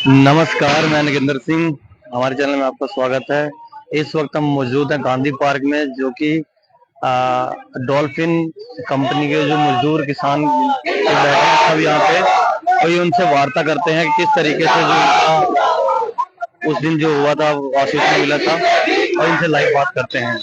नमस्कार, मैं नगेंद्र सिंह। हमारे चैनल में आपका स्वागत है। इस वक्त हम मौजूद हैं गांधी पार्क में, जो कि डॉल्फिन कंपनी के जो मजदूर किसान बैठे हैं सब यहाँ पे, वही उनसे वार्ता करते हैं कि किस तरीके से जो उस दिन जो हुआ था आशीष मिला था, और इनसे लाइव बात करते हैं।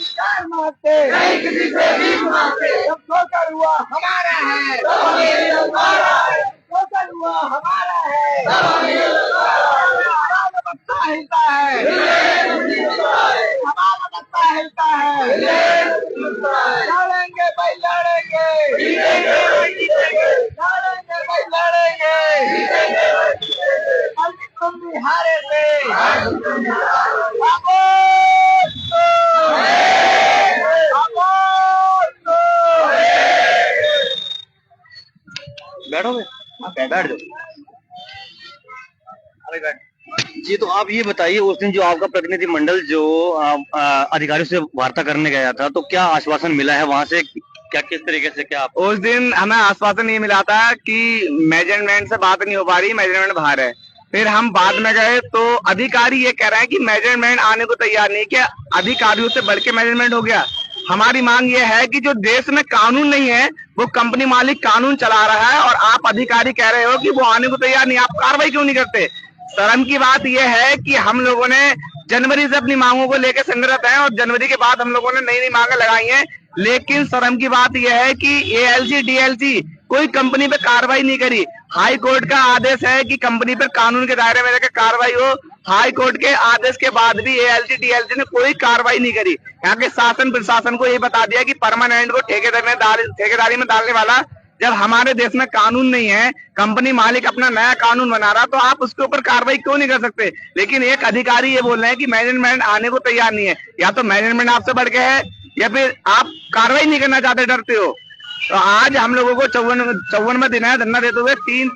लड़ेंगे भाई लड़ेंगे, लड़ेंगे भाई लड़ेंगे, तुम बिहारे से बैठोगे? बैठ जाओ। जी, तो आप ये बताइए, उस दिन जो आपका प्रतिनिधि मंडल जो अधिकारियों से वार्ता करने गया था, तो क्या आश्वासन मिला है वहां से? क्या किस तरीके से क्या आप? उस दिन हमें आश्वासन ये मिला था कि मैनेजमेंट से बात नहीं हो पा रही, मैनेजमेंट बाहर है। फिर हम बाद में गए तो अधिकारी ये कह रहे हैं कि मैनेजमेंट आने को तैयार नहीं, क्या अधिकारियों से बढ़ के मैनेजमेंट हो गया। हमारी मांग ये है कि जो देश में कानून नहीं है, वो कंपनी मालिक कानून चला रहा है, और आप अधिकारी कह रहे हो कि वो आने को तैयार नहीं, आप कार्रवाई क्यों नहीं करते? शर्म की बात यह है कि हम लोगों ने जनवरी से अपनी मांगों को लेकर संग्रत है, और जनवरी के बाद हम लोगों ने नई नई मांगे लगाई हैं। लेकिन शर्म की बात यह है कि एएलसी डीएलसी कोई कंपनी पे कार्रवाई नहीं करी। हाई कोर्ट का आदेश है कि कंपनी पर कानून के दायरे में रहकर कार्रवाई हो। हाई कोर्ट के आदेश के बाद भी एएलसी डीएलसी ने कोई कार्रवाई नहीं करी। यहाँ के शासन प्रशासन को ये बता दिया कि परमानेंट को ठेकेदारी में डालने वाला, जब हमारे देश में कानून नहीं है, कंपनी मालिक अपना नया कानून बना रहा, तो आप उसके ऊपर कार्रवाई क्यों नहीं कर सकते? लेकिन एक अधिकारी ये बोल रहे हैं कि मैनेजमेंट आने को तैयार नहीं है। या तो मैनेजमेंट आपसे बढ़ के है, या फिर आप कार्रवाई नहीं करना चाहते, डरते हो। तो आज हम लोगों को 54वां दिन है धरना देते हुए। 3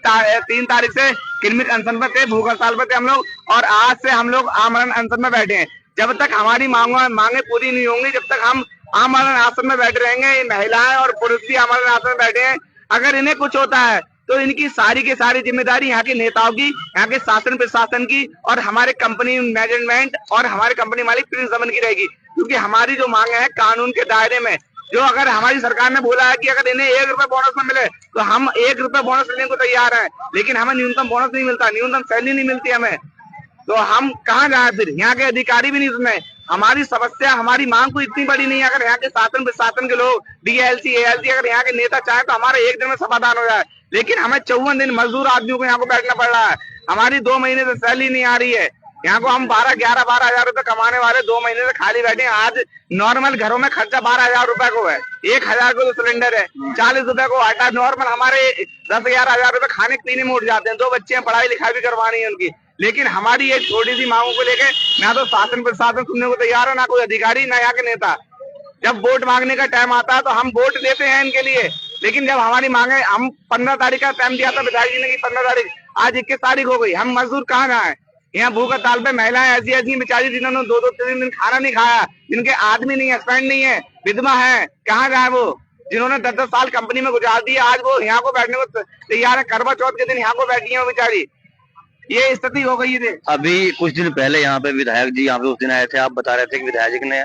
तारीख से किरमिट अनशन पर थे, भूख हड़ताल पर थे हम लोग, और आज से हम लोग आमरण अनशन में बैठे हैं। जब तक हमारी मांगे पूरी नहीं होंगी, जब तक हम आमरण आसन में बैठे रहेंगे। महिलाएं और पुरुष भी आमरण आसन में बैठे हैं। अगर इन्हें कुछ होता है तो इनकी सारी की सारी जिम्मेदारी यहाँ के नेताओं की, यहाँ के शासन प्रशासन की, और हमारे कंपनी मैनेजमेंट और हमारे कंपनी मालिक प्रिंस दमन की रहेगी। क्योंकि हमारी जो मांग है कानून के दायरे में, जो अगर हमारी सरकार ने बोला है कि अगर इन्हें 1 रुपए बोनस न मिले तो हम 1 रुपए बोनस लेने को तैयार हैं, लेकिन हमें न्यूनतम बोनस नहीं मिलता, न्यूनतम सैलरी नहीं मिलती हमें, तो हम कहाँ जाए? फिर यहाँ के अधिकारी भी नहीं सुने। हमारी समस्या, हमारी मांग को इतनी बड़ी नहीं है। अगर यहाँ के शासन प्रशासन के लोग, डीएलसी एएलसी, अगर यहाँ के नेता चाहे तो हमारे 1 दिन में समाधान हो जाए, लेकिन हमें 54 दिन मजदूर आदमियों को यहाँ को बैठना पड़ रहा है। हमारी 2 महीने से सैलरी नहीं आ रही है। यहाँ को हम 12 हजार रुपए कमाने वाले 2 महीने से खाली बैठे हैं। आज नॉर्मल घरों में खर्चा 12,000 रुपए को है, 1,000 को तो सिलेंडर है, 40 रुपए को आटा। नॉर्मल हमारे 10-11 हजार रुपए खाने पीने में उठ जाते हैं। 2 बच्चे हैं, पढ़ाई लिखाई भी करवानी है उनकी। लेकिन हमारी एक छोटी सी मांगों को लेकर ना तो शासन प्रशासन सुनने को तैयार है, ना कोई अधिकारी, ना यहाँ के नेता। जब वोट मांगने का टाइम आता है तो हम वोट देते हैं इनके लिए, लेकिन जब हमारी मांगे, हम 15 तारीख का टाइम दिया था विधायक जी ने कि 15 तारीख, आज 21 तारीख हो गई, हम मजदूर कहाँ जाए? यहाँ भूख हड़ताल पे महिलाएं ऐसी ऐसी बेचारी जिन्होंने 2-2 3 दिन खाना नहीं खाया, जिनके आदमी नहीं है, हस्बैंड नहीं है, विधवा है, कहाँ जाए वो? जिन्होंने 10-10 साल कंपनी में गुजार दिए, आज वो यहाँ को बैठने को तैयार है। करवा चौथ के दिन यहाँ को बैठी है वो बेचारी। ये स्थिति हो गई है। अभी कुछ दिन पहले यहाँ पे विधायक जी यहाँ पे उस दिन आए थे, आप बता रहे थे कि विधायक जी ने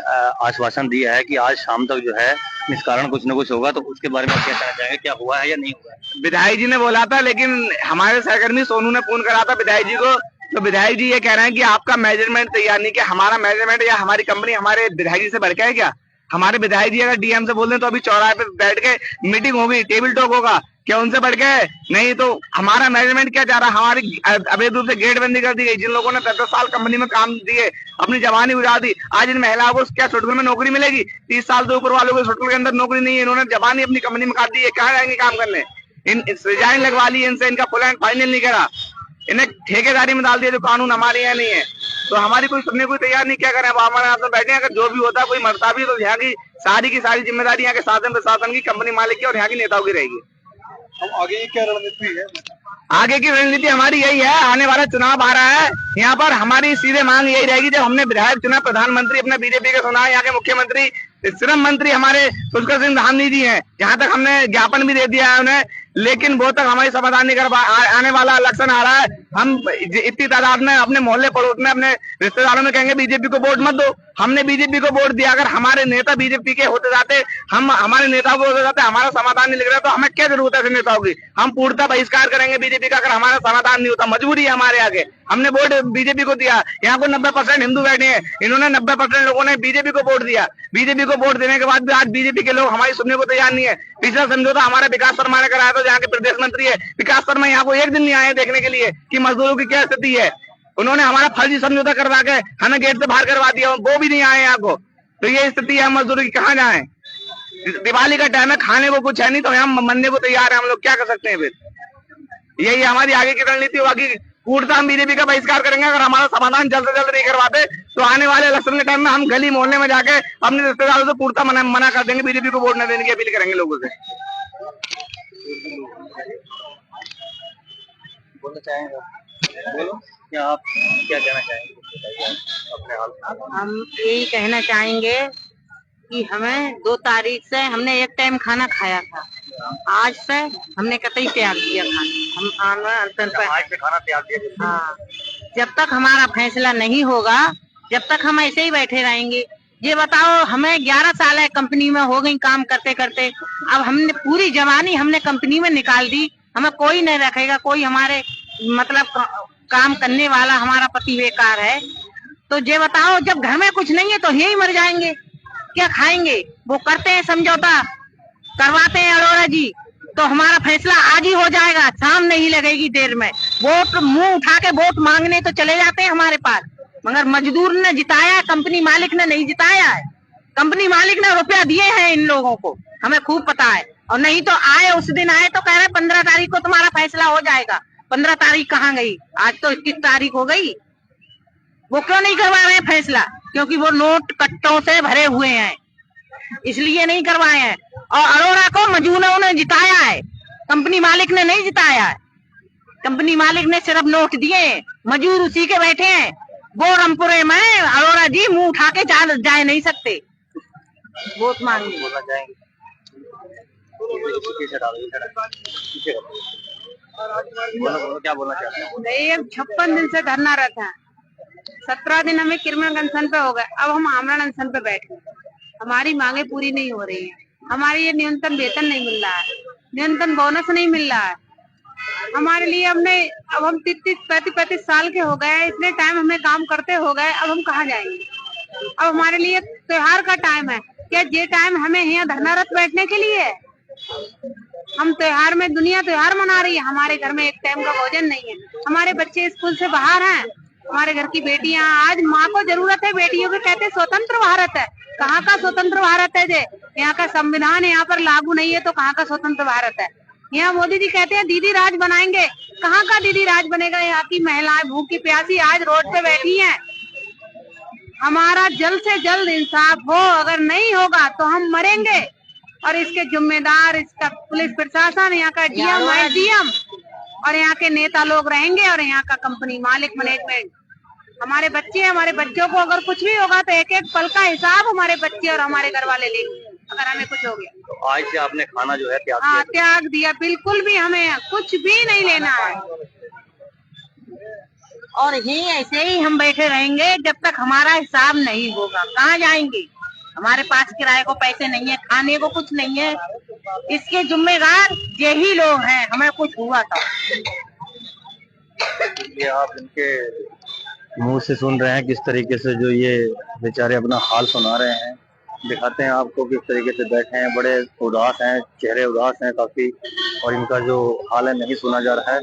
आश्वासन दिया है कि आज शाम तक जो है निष्कारण कुछ न कुछ होगा, तो उसके बारे में क्या कहना चाहेंगे? क्या हुआ है या नहीं हुआ है? विधायक जी ने बोला था, लेकिन हमारे सहकर्मी सोनू ने फोन करा था विधायक जी को, तो विधायक जी ये कह रहे हैं कि आपका मैनेजमेंट तैयार नहीं। क्या हमारा मैनेजमेंट या हमारी कंपनी हमारे विधायक जी से बढ़ के है क्या? हमारे विधायक जी अगर डीएम से बोल दें तो अभी चौराहे पे बैठ के मीटिंग होगी, टेबल टॉक होगा, क्या उनसे बढ़ के? नहीं। तो हमारा मैनेजमेंट क्या चाह रहा है? हमारी अवैध रूप से गेट बंदी कर दी गई। जिन लोगों ने 10-10 साल कंपनी में काम दिए, अपनी जवानी गुजार दी, आज इन महिलाओं को क्या छुटकुल में नौकरी मिलेगी? 30 साल से ऊपर वालों को छुटकुल के अंदर नौकरी नहीं है। इन्होंने जवानी अपनी कंपनी में काट दी है, कहाँ जाएंगे काम करने? रिजाइन लगवा ली इनसे, इनका फुल एंड फाइनल नहीं करा, इन्हें ठेकेदारी में डाल दिया, जो कानून हमारे यहाँ नहीं है। तो हमारी कोई सुनने को तैयार नहीं। क्या करें? अब हमारे यहाँ बैठे हैं, अगर जो भी होता है, कोई मरता भी, तो यहाँ की सारी जिम्मेदारी यहाँ के शासन प्रशासन की, कंपनी मालिक की और यहाँ की नेताओं की रहेगी। हम आगे क्या रणनीति है? आगे की रणनीति हमारी यही है, आने वाला चुनाव आ रहा है, यहाँ पर हमारी सीधे मांग यही रहेगी। जब हमने विधायक चुना, प्रधानमंत्री अपने बीजेपी के चुना, यहाँ के मुख्यमंत्री श्रम मंत्री हमारे पुष्कर सिंह धामी जी हैं, जहाँ तक हमने ज्ञापन भी दे दिया है उन्हें लेकिन वो तक हमारी समाधान नहीं कर पा। आने वाला इलेक्शन आ रहा है, हम इतनी तादाद में अपने मोहल्ले पड़ोस में अपने रिश्तेदारों में कहेंगे बीजेपी को वोट मत दो। हमने बीजेपी को वोट दिया, अगर हमारे नेता बीजेपी के होते जाते, हम हमारे नेताओं को होते जाते, हमारा समाधान नहीं लिख रहा, तो हमें क्या जरूरत है ऐसे नेताओं की। हम पूर्णतः बहिष्कार करेंगे बीजेपी का, अगर हमारा समाधान नहीं होता। मजबूरी है हमारे आगे, हमने वोट बीजेपी को दिया। यहाँ को 90% हिंदू बैठे हैं, इन्होंने 90% लोगों ने बीजेपी को वोट दिया। बीजेपी को वोट देने के बाद भी आज बीजेपी के लोग हमारी सुनने को तैयार नहीं है। पिछला समझौता हमारा विकास शर्मा ने कराया था, जहाँ के प्रदेश मंत्री है विकास शर्मा, यहाँ को एक दिन नहीं आए देखने के लिए कि मजदूरों की क्या स्थिति है। उन्होंने हमारा फर्जी समझौता करवा के हमें गेट से बाहर करवा दिया, वो भी नहीं आए यहाँ को। तो ये स्थिति है मजदूरों की, कहाँ जाए। दिवाली का टाइम है, खाने को कुछ है नहीं, तो हम मरने को तैयार है। हम लोग क्या कर सकते हैं फिर। यही हमारी आगे की रणनीति होगा कि पूर्णतः हम बीजेपी का बहिष्कार करेंगे। अगर हमारा समाधान जल्द से जल्द नहीं करवाते तो आने वाले इलेक्शन के टाइम में हम गली मोहल्ले में जाके अपने रिश्तेदारों से पूर्णतः मना कर देंगे, बीजेपी को वोट न देने की अपील करेंगे लोगों से। बोलना चाहेंगे, बोलो क्या आप क्या कहना चाहेंगे अपने हाल। हम यही कहना चाहेंगे कि हमें 2 तारीख से हमने एक टाइम खाना खाया था, आज से हमने कतई त्याग दिया खाना। हम आज से खाना त्याग दिया। हाँ, जब तक हमारा फैसला नहीं होगा, जब तक हम ऐसे ही बैठे रहेंगे। ये बताओ, हमें 11 साल है कंपनी में हो गई काम करते करते, अब हमने पूरी जवानी हमने कंपनी में निकाल दी, हमें कोई नहीं रखेगा, कोई हमारे मतलब काम करने वाला, हमारा पति बेकार है। तो ये बताओ, जब घर में कुछ नहीं है तो यही मर जाएंगे, क्या खाएंगे। वो करते हैं समझौता, करवाते हैं अरोड़ा जी, तो हमारा फैसला आज ही हो जाएगा, शाम नहीं लगेगी देर में। वोट मुंह उठा के वोट मांगने तो चले जाते हैं हमारे पास, मगर मजदूर ने जिताया है, कंपनी मालिक ने नहीं जिताया है। कंपनी मालिक ने रुपया दिए हैं इन लोगों को, हमें खूब पता है। और नहीं तो आए, उस दिन आए तो कह रहे 15 तारीख को तुम्हारा फैसला हो जाएगा। 15 तारीख कहाँ गई, आज तो 21 तारीख हो गई। वो क्यों नहीं करवा रहे फैसला, क्योंकि वो नोट कट्टों से भरे हुए हैं, इसलिए नहीं करवाए हैं। और अरोड़ा को मजदूरों ने जिताया है, कंपनी मालिक ने नहीं जिताया है। कंपनी मालिक ने सिर्फ नोट दिए, मजदूर उसी के बैठे हैं। वो रामपुरे में अरोड़ा जी मुंह उठा के जा नहीं सकते, वोट मांगने। बोलना चाहेंगे, बोलो क्या बोलना चाहते हैं। 56 दिन से धरना रहता है, 17 दिन हमें क्रिमिनल अनशन पे हो गए, अब हम आमरण अनशन पे बैठे। हमारी मांगे पूरी नहीं हो रही है, हमारे ये न्यूनतम वेतन नहीं मिल रहा है, न्यूनतम बोनस नहीं मिल रहा है हमारे लिए। अब हम 33-35 साल के हो गए, इतने टाइम हमें काम करते हो गए, अब हम कहाँ जाएंगे। अब हमारे लिए त्योहार का टाइम है, क्या ये टाइम हमें यहाँ धरनारत बैठने के लिए है। हम त्योहार में, दुनिया त्योहार मना रही है, हमारे घर में एक टाइम का भोजन नहीं है, हमारे बच्चे स्कूल से बाहर हैं, हमारे घर की बेटियां, आज माँ को जरूरत है बेटियों की, कहते स्वतंत्र भारत है। कहाँ का स्वतंत्र भारत है जे, यहाँ का संविधान यहाँ पर लागू नहीं है, तो कहाँ का स्वतंत्र भारत है। यहाँ मोदी जी कहते हैं दीदी राज बनाएंगे, कहाँ का दीदी राज बनेगा। यहाँ की महिलाएं भूखी प्यासी आज रोड पे बैठी हैं। हमारा जल्द से जल्द इंसाफ हो, अगर नहीं होगा तो हम मरेंगे। और इसके जिम्मेदार इसका पुलिस प्रशासन, यहाँ का डीएम, एसडीएम और यहाँ के नेता लोग रहेंगे, और यहाँ का कंपनी मालिक, मैनेजमेंट। हमारे बच्चे, हमारे बच्चों को अगर कुछ भी होगा तो एक एक पल का हिसाब हमारे बच्चे और हमारे घर वाले लेंगे, अगर हमें कुछ हो गया। तो आज से आपने खाना जो है त्याग दिया? त्याग दिया, बिल्कुल भी हमें कुछ भी नहीं लेना है। और यही ऐसे ही हम बैठे रहेंगे जब तक हमारा हिसाब नहीं होगा। कहाँ जाएंगे, हमारे पास किराए को पैसे नहीं है, खाने को कुछ नहीं है। इसके जिम्मेदार यही लोग हैं, हमें कुछ हुआ था। ये आप इनके मुंह से सुन रहे हैं किस तरीके से जो ये बेचारे अपना हाल सुना रहे हैं। दिखाते हैं आपको किस तरीके से बैठे हैं, बड़े उदास हैं, चेहरे उदास हैं काफी, और इनका जो हाल है नहीं सुना जा रहा है।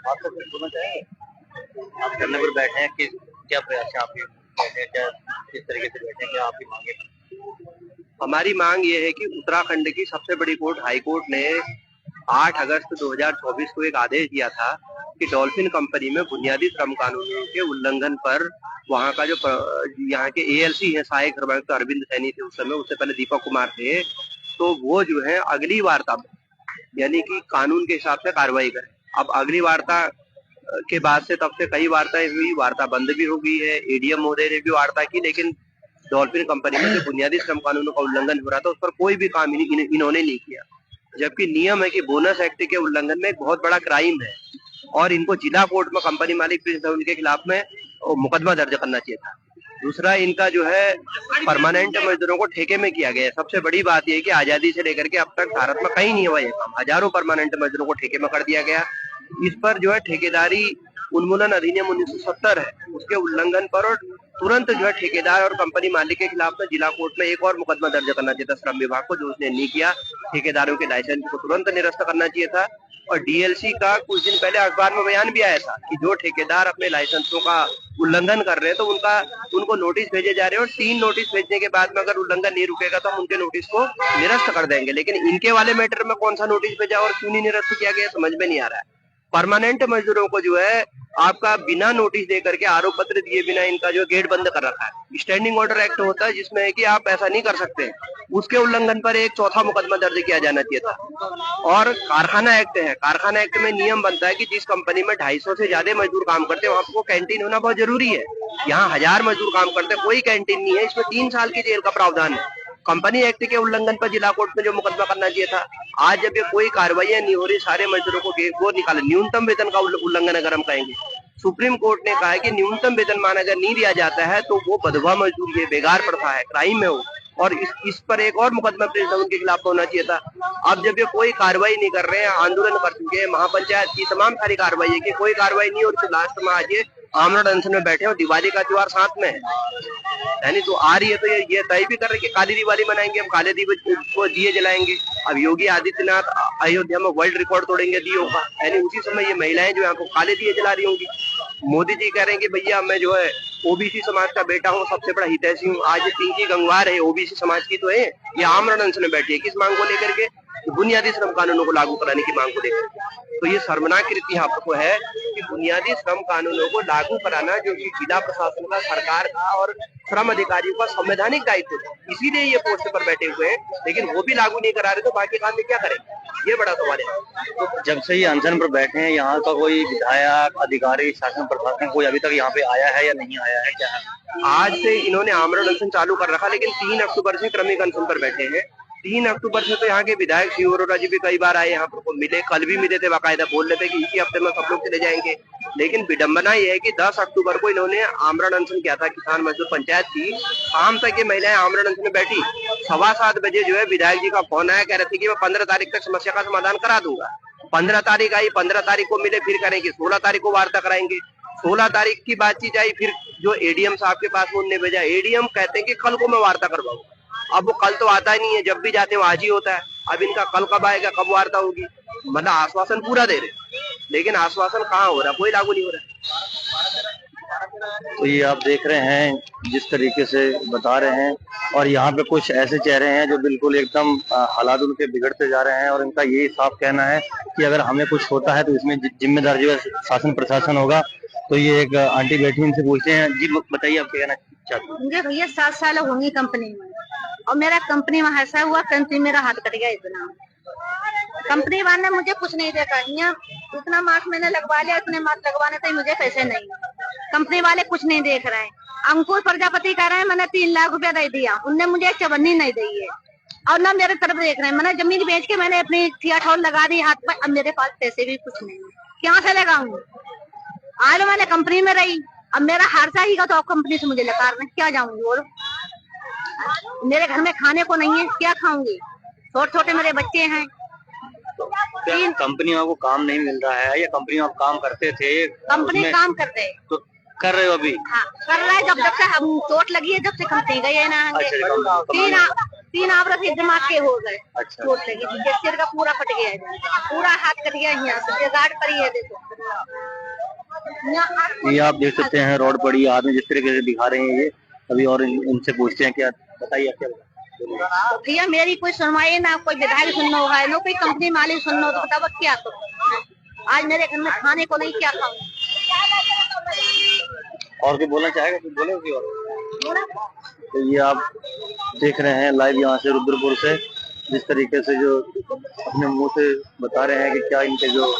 आप तो कुछ बोलना चाहेंगे, आप धरने पर बैठे हैं, क्या प्रयास है आपके, क्या किस तरीके से बैठे हैं, क्या आपकी मांगे। हमारी मांग ये है कि उत्तराखंड की सबसे बड़ी कोर्ट हाई कोर्ट ने 8 अगस्त 2024 को एक आदेश दिया था कि डॉल्फिन कंपनी में बुनियादी श्रम कानूनों के उल्लंघन पर वहां का जो यहाँ के एएलसी है, सहायक अरविंद सैनी थे उस समय, उससे पहले दीपक कुमार थे, तो वो जो है अगली वार्ता यानी कि कानून के हिसाब से कार्रवाई करें। अब अगली वार्ता के बाद से तब से कई वार्ताएं हुई, वार्ता बंद भी हो गई है। एडीएम महोदय ने भी वार्ता की, लेकिन डॉल्फिन कंपनी में जो बुनियादी श्रम कानूनों का उल्लंघन हो रहा था उस पर कोई भी काम इन्होंने नहीं किया। जबकि नियम है कि बोनस एक्ट के उल्लंघन में एक बहुत बड़ा क्राइम है और इनको जिला कोर्ट में कंपनी मालिक प्रिंस धवन के खिलाफ में मुकदमा दर्ज करना चाहिए था। दूसरा, इनका जो है परमानेंट मजदूरों को ठेके में किया गया है। सबसे बड़ी बात यह है कि आजादी से लेकर के अब तक भारत में कहीं नहीं हुआ ये काम। हजारों परमानेंट मजदूरों को ठेके में कर दिया गया। इस पर जो है ठेकेदारी उन्मूलन अधिनियम 1970 है, उसके उल्लंघन पर और तुरंत जो है ठेकेदार और कंपनी मालिक के खिलाफ में जिला कोर्ट में एक और मुकदमा दर्ज करना चाहिए था श्रम विभाग को, जो उसने नहीं किया। ठेकेदारों के लाइसेंस को तुरंत निरस्त करना चाहिए था। और डीएलसी का कुछ दिन पहले अखबार में बयान भी आया था कि जो ठेकेदार अपने लाइसेंसों का उल्लंघन कर रहे हैं तो उनको नोटिस भेजे जा रहे हैं और 3 नोटिस भेजने के बाद में अगर उल्लंघन नहीं रुकेगा तो हम उनके नोटिस को निरस्त कर देंगे। लेकिन इनके वाले मैटर में कौन सा नोटिस भेजा और क्यों नहीं निरस्त किया गया समझ में नहीं आ रहा है। परमानेंट मजदूरों को जो है आपका बिना नोटिस दे करके आरोप पत्र दिए बिना इनका जो गेट बंद कर रखा है। स्टैंडिंग ऑर्डर एक्ट होता है जिसमें है कि आप ऐसा नहीं कर सकते, उसके उल्लंघन पर एक चौथा मुकदमा दर्ज किया जाना चाहिए था। और कारखाना एक्ट है, कारखाना एक्ट में नियम बनता है कि जिस कंपनी में 250 से ज्यादा मजदूर काम करते हैं वहां पर कैंटीन होना बहुत जरूरी है। यहाँ 1000 मजदूर काम करते हैं, कोई कैंटीन नहीं है, इसमें 3 साल की जेल का प्रावधान है। कंपनी एक्ट के उल्लंघन पर जिला कोर्ट में जो मुकदमा करना चाहिए था, आज जब ये कोई कार्रवाई नहीं हो रही, सारे मजदूरों को वो निकाले। न्यूनतम वेतन का उल्लंघन अगर हम कहेंगे, सुप्रीम कोर्ट ने कहा है कि न्यूनतम वेतनमान अगर नहीं दिया जाता है तो वो बदवा मजदूरी है, बेगार प्रथा है, क्राइम है वो। और इस पर एक और मुकदमा प्रिंस धवन के खिलाफ होना चाहिए था। अब जब ये कोई कार्रवाई नहीं कर रहे हैं, आंदोलन कर चुके हैं, महापंचायत की तमाम सारी कार्रवाई है कि कोई कार्रवाई नहीं, और लास्ट में आज ये आमरण अनशन में बैठे और दिवाली का त्योहार साथ में है, यानी तो आ रही है तो ये तय भी कर रहे हैं कि काली दिवाली मनाएंगे, हम काले दिए जलाएंगे। अब योगी आदित्यनाथ अयोध्या में वर्ल्ड रिकॉर्ड तोड़ेंगे दियों का, यानी उसी समय ये महिलाएं जो यहाँ को काले दिए जला रही होंगी। मोदी जी कह रहे हैं कि भैया मैं जो है ओबीसी समाज का बेटा हूँ, सबसे बड़ा हितैषी हूँ। आज ये पिंकी गंगवार है, ओबीसी समाज की तो है, ये आमरण अनशन में बैठी है। किस मांग को लेकर के? बुनियादी श्रम कानूनों को लागू कराने की मांग को लेकर। तो ये शर्मनाक रीति यहाँ पर है कि बुनियादी श्रम कानूनों को लागू कराना जो कि जिला प्रशासन का, सरकार का और श्रम अधिकारियों का संवैधानिक दायित्व है, इसीलिए ये पोस्ट पर बैठे हुए हैं, लेकिन वो भी लागू नहीं करा रहे तो बाकी काम में क्या करेंगे? ये बड़ा सवाल है। तो जब से ये अनशन पर बैठे हैं, यहाँ का कोई विधायक, अधिकारी, शासन प्रशासन कोई अभी तक यहाँ पे आया है या नहीं आया है? क्या है? आज से इन्होंने आमरण अनशन चालू कर रखा, लेकिन 3 अक्टूबर से क्रमिक अनशन पर बैठे हैं। 3 अक्टूबर से तो यहाँ के विधायक शिव अरोड़ा जी भी कई बार आए, यहाँ पर मिले, कल भी मिले थे, बाकायदा बोल रहे थे कि इसी हफ्ते में सब लोग चले जाएंगे। लेकिन विडंबना यह है कि 10 अक्टूबर को इन्होंने आमरण अनशन किया था किसान मजदूर पंचायत की, शाम तक ये महिलाएं आमरण अनशन में बैठी। 7:15 बजे जो है विधायक जी का फोन आया, कह रहे थे कि मैं 15 तारीख तक समस्या का समाधान करा दूंगा। 15 तारीख आई, 15 तारीख को मिले, फिर करेंगे 16 तारीख को वार्ता कराएंगे। 16 तारीख की बातचीत आई, फिर जो एडीएम साहब के पास उनने भेजा, एडीएम कहते हैं कि कल को मैं वार्ता करवाऊंगा। अब वो कल तो आता ही नहीं है, जब भी जाते हैं आज ही होता है। अब इनका कल कब आएगा, कब वार्ता होगी? मतलब आश्वासन पूरा दे रहे, लेकिन आश्वासन कहाँ हो रहा, कोई लागू नहीं हो रहा। तो ये आप देख रहे हैं जिस तरीके से बता रहे हैं, और यहाँ पे कुछ ऐसे चेहरे हैं जो बिल्कुल एकदम हालात उनके बिगड़ते जा रहे हैं, और इनका यही साफ कहना है कि अगर हमें कुछ होता है तो इसमें जिम्मेदार जो है शासन प्रशासन होगा। तो ये एक आंटी बैठी, इनसे पूछते हैं। जी बताइए, आप क्या कहना चाहते हैं? मुझे भैया 7 साल होंगी कंपनी में, और मेरा कंपनी में ऐसा हुआ, कंपनी मेरा हाथ कट गया। इतना कंपनी वाले ने मुझे कुछ नहीं देखा, इतना मार्क्स मैंने लगवा लिया, इतने मार्क्स लगवाने थे, मुझे पैसे नहीं। कंपनी वाले कुछ नहीं देख रहे हैं। अंकुर प्रजापति कह रहे हैं मैंने 3 लाख रुपया दे दिया, उनने मुझे एक चवन्नी नहीं दी है, और ना मेरे तरफ देख रहे हैं। मैंने जमीन बेच के मैंने अपनी थिया लगा दी हाथ पर, अब मेरे पास पैसे भी कुछ नहीं है, क्या से लगाऊं? आज मैंने कंपनी में रही, अब मेरा हादसा ही का तो कंपनी से मुझे लगा रहे, क्या जाऊंगी? बोलो, मेरे घर में खाने को नहीं है, क्या खाऊंगी? छोटे छोटे मेरे बच्चे हैं। क्या कंपनी में आपको काम नहीं मिल रहा है, या कंपनी में आप काम करते थे? कंपनी काम करते हैं तो कर रहे हो अभी? हाँ, कर रहे हैं। जब से हम चोट लगी है, जब से कंपनी गए ना, 3 आवृत्ति दिमाग के हो गए। अच्छा। चोट लगी, सिर का पूरा फट गया है, पूरा हाथ कट गया, यहाँ से गार्ड पड़ी है, देखो। ये आप देख सकते हैं, रोड पड़ी आदमी जिस तरीके से दिखा रहे हैं ये अभी, और इनसे पूछते हैं। क्या बताइए, क्या तो भैया मेरी कोई सुनवाई ना, कोई विधायक सुनना होगा, ना कोई कंपनी मालिक सुनना हो, तो बताओ क्या करूं? आज मेरे घर में खाने को नहीं, क्या खाऊं? और भी बोलना चाहेगा? कुछ बोले उसी और? तो ये आप देख रहे हैं लाइव यहाँ से रुद्रपुर से, जिस तरीके से जो अपने मुंह से बता रहे हैं कि क्या इनके जो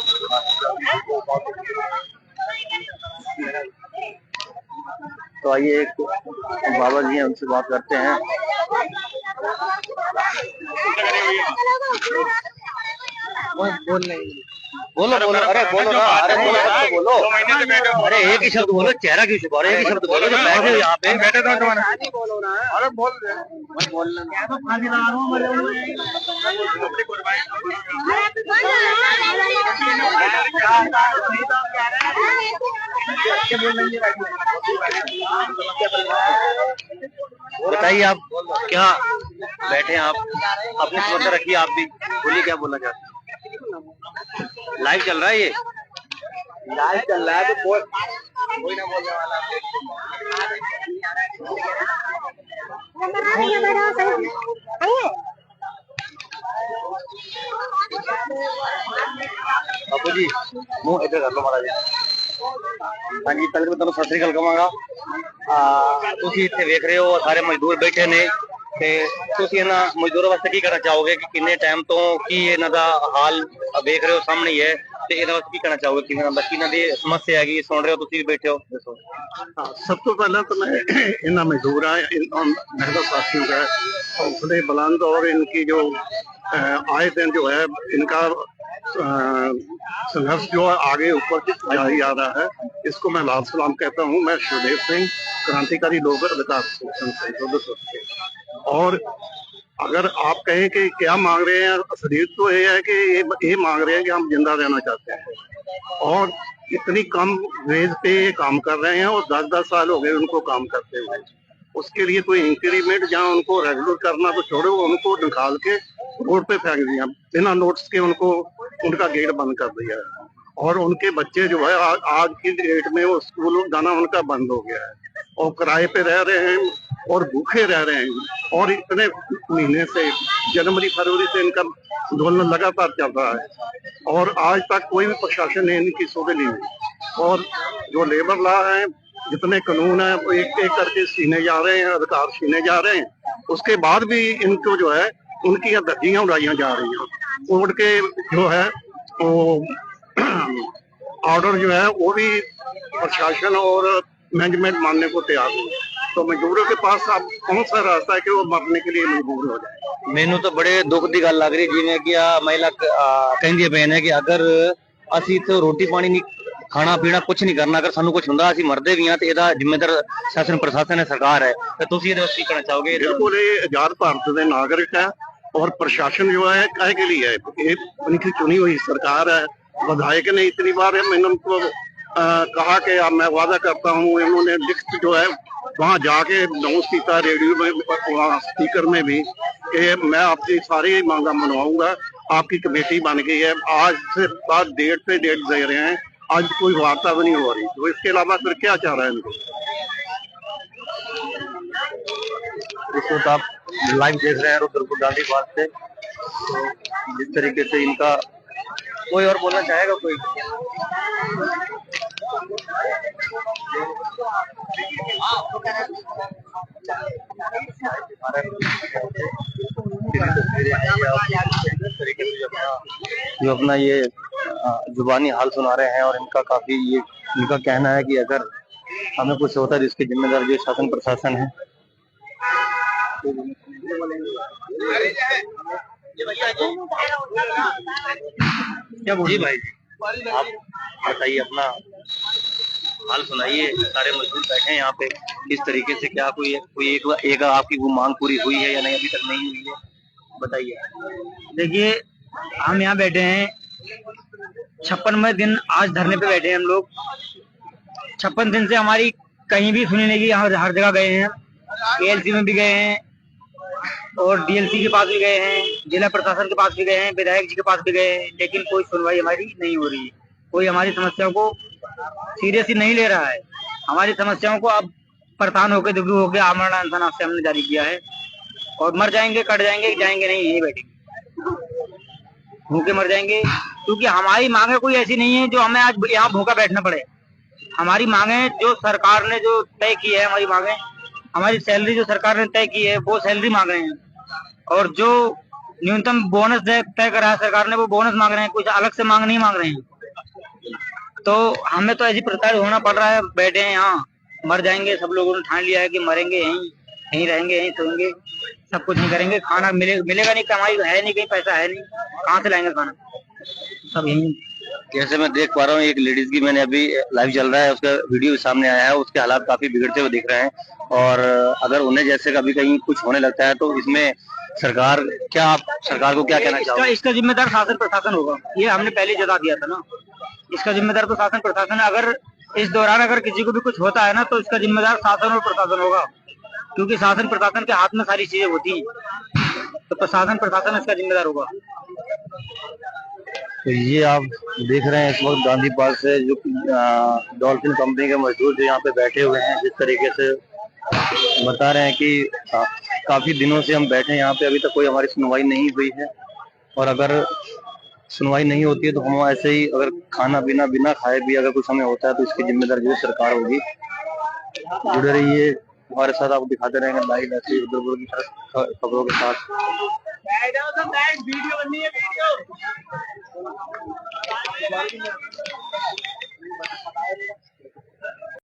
तो आइए एक बाबा जी हैं, उनसे बात करते हैं। बोलो बोलो, अरे बोलो ना, अरे बोलो, अरे एक ही शब्द बोलो, चेहरा क्यों छुपा रहे हो? एक ही शब्द बोलो, जो बैठे हो यहाँ पे। बैठे तो अरे बोल बताइए आप क्या बैठे हैं? आप अपनी समस्या रखिए, आप भी बोलिए क्या बोलना चाहते हैं। लाइव चल रहा है, ये लाइव चल रहा है, तो कोई ना बोलने वाला। बापू जी मुंह इधर कर लो महाराज। हाँ जी, पहले तो सत श्री अकाल कहांगा। ਤੁਸੀਂ ਇੱਥੇ ਵੇਖ ਰਹੇ ਹੋ ਸਾਰੇ ਮਜ਼ਦੂਰ ਬੈਠੇ ਨੇ ਤੇ ਤੁਸੀਂ ਇਹਨਾਂ ਮਜ਼ਦੂਰਾਂ ਵਾਸਤੇ ਕੀ ਕਹਿਣਾ ਚਾਹੋਗੇ ਕਿ ਕਿੰਨੇ ਟਾਈਮ ਤੋਂ ਕੀ ਇਹਨਾਂ ਦਾ ਹਾਲ ਵੇਖ ਰਹੇ ਹੋ ਸਾਹਮਣੇ ਹੀ ਹੈ ਤੇ ਇਹਨਾਂ ਵਾਸਤੇ ਕੀ ਕਹਿਣਾ ਚਾਹੋਗੇ ਕਿ ਇਹਨਾਂ ਦੀ ਸਮੱਸਿਆ ਹੈਗੀ ਸੁਣ ਰਹੇ ਹੋ ਤੁਸੀਂ ਵੀ ਬੈਠੇ ਹੋ ਦੱਸੋ। सब तो पहले तो मैं इन मजदूर मेहनत साथियों का हौसले बुलंद और इनकी जो आए दिन जो है इनका संघर्ष जो आगे ऊपर जारी आ रहा है, इसको मैं लाल सलाम कहता हूँ। मैं शिवदेव सिंह, क्रांतिकारी लोक अधिकार संगठन। और अगर आप कहें कि क्या मांग रहे हैं, असलियत तो ये है कि ये मांग रहे हैं कि हम जिंदा रहना चाहते हैं और इतनी कम वेज पे काम कर रहे हैं और 10-10 साल हो गए उनको काम करते हुए। उसके लिए कोई इंक्रीमेंट जहाँ उनको रेगुलर करना तो छोड़ो, उनको निकाल के रोड पे फेंक दिया बिना नोटिस के, उनको उनका गेट बंद कर दिया है। और उनके बच्चे जो है आज की डेट में वो स्कूल जाना उनका बंद हो गया है और किराए पे रह रहे हैं और भूखे रह रहे हैं। और इतने महीने से जनवरी फरवरी से इनका आंदोलन लगातार चल रहा है और आज तक कोई भी प्रशासन ने इनकी सुध नहीं हुई। और जो लेबर लॉ है, जितने कानून है वो एक एक करके छीने जा रहे हैं, अधिकार छीने जा रहे हैं। उसके बाद भी इनको जो है उनकी धज्जियां उड़ाई जा रही हैं। कोर्ट के जो है वो ऑर्डर जो है वो भी प्रशासन और मैनेजमेंट मानने को तैयार नहीं। तो मजदूरों के पास अब कौन सा रास्ता है कि वो मरने के लिए मजबूर हो जाए। ਮੈਨੂੰ ਤਾਂ ਬੜੇ ਦੁੱਖ ਦੀ ਗੱਲ ਲੱਗ ਰਹੀ, ਜਿਵੇਂ ਕਿ ਆ ਮਹਿਲਾ ਕਹਿੰਦੀ ਪਏ ਨੇ ਕਿ ਅਗਰ ਅਸੀਂ ਇੱਥੇ ਰੋਟੀ ਪਾਣੀ ਨਹੀਂ ਖਾਣਾ ਪੀਣਾ ਕੁਝ ਨਹੀਂ ਕਰਨਾ, ਅਗਰ ਸਾਨੂੰ ਕੁਝ ਹੁੰਦਾ ਅਸੀਂ ਮਰਦੇ ਵੀ ਹਾਂ ਤੇ ਇਹਦਾ ਜ਼ਿੰਮੇਦਾਰ ਸ਼ਾਸਨ ਪ੍ਰਸ਼ਾਸਨ ਹੈ, ਸਰਕਾਰ ਹੈ। ਤੇ ਤੁਸੀਂ ਇਹਦੇ ਉੱਤੇ ਕੀ ਕਹਿਣਾ ਚਾਹੋਗੇ? बिल्कुल ये आजाद भारत के नागरिक है और प्रशासन जो है काहे के लिए है? ये उनकी चुनी हुई सरकार है। विधायक ने इतनी बार मैंने उनको कहा कि मैं वादा करता हूँ, इन्होंने लिस्ट जो है वहाँ जाके अनाउंस किया रेडियो में, स्पीकर में भी, कि मैं आपकी सारी मांगा मनवाऊंगा। आपकी कमेटी बन गई है, आज से बाद डेट पे डेट दे रहे हैं, आज कोई वार्ता भी नहीं हो रही। तो इसके अलावा फिर क्या चाह रहा है इनको? इस वक्त आप लाइव देख रहे हैं रुद्रपुर गांधी पार्क से। तो जिस तरीके से इनका कोई और बोलना चाहेगा कोई? जो अपना ये जुबानी हाल सुना रहे हैं और इनका काफी ये इनका कहना है कि अगर हमें कुछ होता है जिसकी जिम्मेदार जो शासन प्रशासन है। जी भाई आप बताइए, अपना हाल सुनाइए। सारे मजदूर बैठे हैं यहाँ पे, किस तरीके से क्या कोई एक आपकी वो मांग पूरी हुई है या नहीं? अभी तक नहीं हुई है, बताइए। देखिए हम यहाँ बैठे हैं 56वें दिन, आज धरने पे बैठे हैं हम लोग। 56 दिन से हमारी कहीं भी सुनी नहीं की। हर जगह गए हैं, ALC में भी गए हैं और DLC के पास भी गए हैं, जिला प्रशासन के पास भी गए हैं, विधायक जी के पास भी गए हैं, लेकिन कोई सुनवाई हमारी नहीं हो रही है। कोई हमारी समस्याओं को सीरियसली नहीं ले रहा है। हमारी समस्याओं को अब परेशान होकर दुखी होकर आमरण अनशन से हमने जारी किया है और मर जाएंगे, कट जाएंगे, जाएंगे नहीं, यही बैठेंगे, भूखे मर जाएंगे। क्योंकि हमारी मांगे कोई ऐसी नहीं है जो हमें आज यहाँ भूखा बैठना पड़े। हमारी मांगे जो सरकार ने जो तय की है, हमारी मांगे, हमारी सैलरी जो सरकार ने तय की है वो सैलरी मांग रहे हैं और जो न्यूनतम बोनस तय करा है सरकार ने वो बोनस मांग रहे हैं, कुछ अलग से मांग नहीं मांग रहे हैं। तो हमें तो ऐसी प्रताड़ित होना पड़ रहा है। बैठे हैं यहाँ, मर जाएंगे, सब लोगों ने ठान लिया है कि मरेंगे यहीं, यहीं रहेंगे, यहीं सोएंगे, सब कुछ नहीं करेंगे। खाना मिलेगा नहीं, कमाई है नहीं, कहीं पैसा है नहीं, कहाँ से लाएंगे खाना, सब यहीं। जैसे मैं देख पा रहा हूँ एक लेडीज की, मैंने अभी लाइव चल रहा है उसका वीडियो सामने आया है, उसके हालात काफी बिगड़ते हुए दिख रहे हैं। और अगर उन्हें जैसे कभी कहीं कुछ होने लगता है तो इसमें सरकार को क्या कहना चाहोगे? इसका जिम्मेदार शासन प्रशासन होगा, ये हमने पहले जता दिया था ना। इसका जिम्मेदार तो शासन प्रशासन है। अगर इस दौरान अगर किसी को भी कुछ होता है ना तो इसका जिम्मेदार शासन और प्रशासन होगा, क्योंकि शासन प्रशासन के हाथ में सारी चीजें होती हैं, तो प्रशासन प्रशासन इसका जिम्मेदार होगा। तो ये आप देख रहे हैं इस वक्त गांधी पार्क से जो डॉल्फिन कंपनी के मजदूर जो यहाँ पे बैठे हुए हैं, जिस तरीके से बता रहे हैं कि काफी दिनों से हम बैठे हैं यहाँ पे, अभी तक कोई हमारी सुनवाई नहीं हुई है। और अगर सुनवाई नहीं होती है तो हम ऐसे ही अगर खाना पीना बिना खाए भी अगर कुछ हमें होता है तो इसकी जिम्मेदार जो सरकार होगी। जुड़े रहिए हमारे साथ, आपको दिखाते रहेंगे लाइव ऐसे उधर की खबरों के साथ।